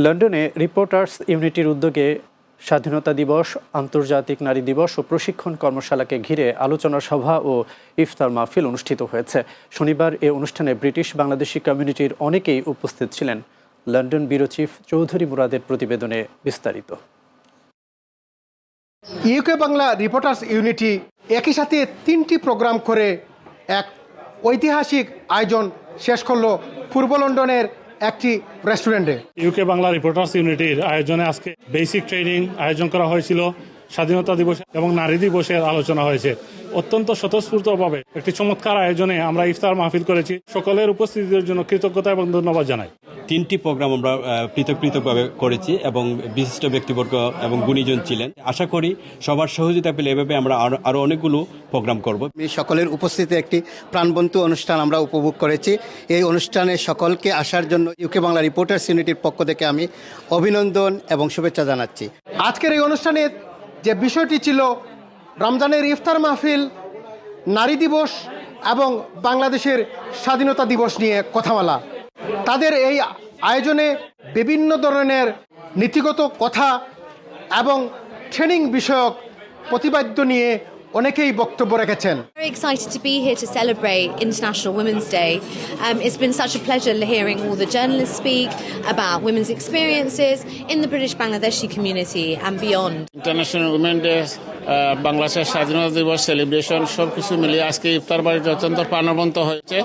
লন্ডনে রিপোর্টার্স ইউনিটির উদ্যোগে স্বাধীনতা দিবস, আন্তর্জাতিক নারী দিবস ও প্রশিক্ষণ কর্মশালাকে ঘিরে আলোচনা সভা ও ইফতার মাহফিল অনুষ্ঠিত হয়েছে। শনিবার এ অনুষ্ঠানে ব্রিটিশ বাংলাদেশি কমিউনিটির অনেকেই উপস্থিত ছিলেন। লন্ডন ব্যুরো চিফ চৌধুরী মুরাদের প্রতিবেদনে বিস্তারিত। ইউকে বাংলা রিপোর্টার্স ইউনিটি একই সাথে 3টি প্রোগ্রাম করে এক ঐতিহাসিক আয়োজন শেষ করলো পূর্ব লন্ডনের একটি রেস্টুরেন্টে। ইউকে বাংলা রিপোর্টার্স ইউনিটির আয়োজনে আজকে বেসিক ট্রেনিং আয়োজন করা হয়েছিল। স্বাধীনতা দিবস এবং নারী দিবসের আলোচনা হয়েছে। অত্যন্ত স্বতঃস্ফূর্তভাবে একটি চমৎকার আয়োজনে আমরা ইফতার মাহফিল করেছি। সকলের উপস্থিতির জন্য কৃতজ্ঞতা এবং ধন্যবাদ জানাই। 3টি প্রোগ্রাম আমরা পৃথকভাবে করেছি এবং বিশিষ্ট ব্যক্তিবর্গ এবং গুণীজন ছিলেন। আশা করি সবার সহযোগিতা পেলে এভাবে আমরা আরো অনেকগুলো প্রোগ্রাম করব। সকলের উপস্থিতিতে একটি প্রাণবন্ত অনুষ্ঠান আমরা উপভোগ করেছি। এই অনুষ্ঠানে সকলকে আসার জন্য ইউকে বাংলা রিপোর্টার্স ইউনিটির পক্ষ থেকে আমি অভিনন্দন এবং শুভেচ্ছা জানাচ্ছি। আজকের এই অনুষ্ঠানে যে বিষয়টি ছিল রমজানের ইফতার মাহফিল, নারী দিবস এবং বাংলাদেশের স্বাধীনতা দিবস নিয়ে কথা বলা। তাদের এই আয়োজনে বিভিন্ন ধরনের নীতিগত কথা এবং ট্রেনিং বিষয়ক প্রতিপাদ্য নিয়ে অনেকেই বক্তব্য রেখেছেন। Very excited to be here to celebrate International Women's Day. It's been such a pleasure hearing all the journalists speak about women's experiences in the British Bangladeshi community and beyond. International Women's Day, বাংলাদেশের স্বাধীনতা দিবস celebration সবকিছু মিলিয়ে আজকে ইফতার বাড়িতে অত্যন্ত প্রাণবন্ত হয়েছে।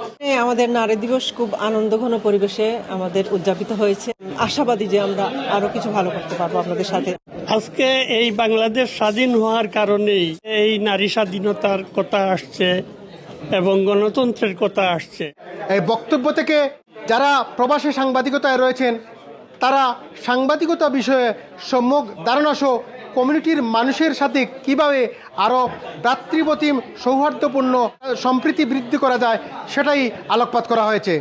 আমাদের নারী দিবস খুব আনন্দঘন পরিবেশে আমাদের উদযাপিত হয়েছে। আশাবাদী যে আমরা আরো কিছু ভালো করতে পারবো আপনাদের সাথে। আজকে এই বাংলাদেশ স্বাধীন হওয়ার কারণেই এই নারী স্বাধীনতার কথা আসছে এবং গণতন্ত্রের কথা আসছে। এই বক্তব্য থেকে যারা প্রবাসী সাংবাদিকতায় রয়েছেন তারা সাংবাদিকতা বিষয়ে সম্যক ধারণা সহ কমিউনিটির মানুষের সাথে কিভাবে আরও ভ্রাতৃপ্রতিম সৌহার্দ্যপূর্ণ সম্প্রীতি বৃদ্ধি করা যায় সেটাই আলোকপাত করা হয়েছে।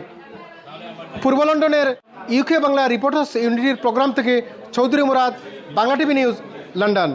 পূর্ব লন্ডনের ইউকে বাংলা রিপোর্টার্স ইউনিটির প্রোগ্রাম থেকে Chowdhury Murad, Bangla TV news, London.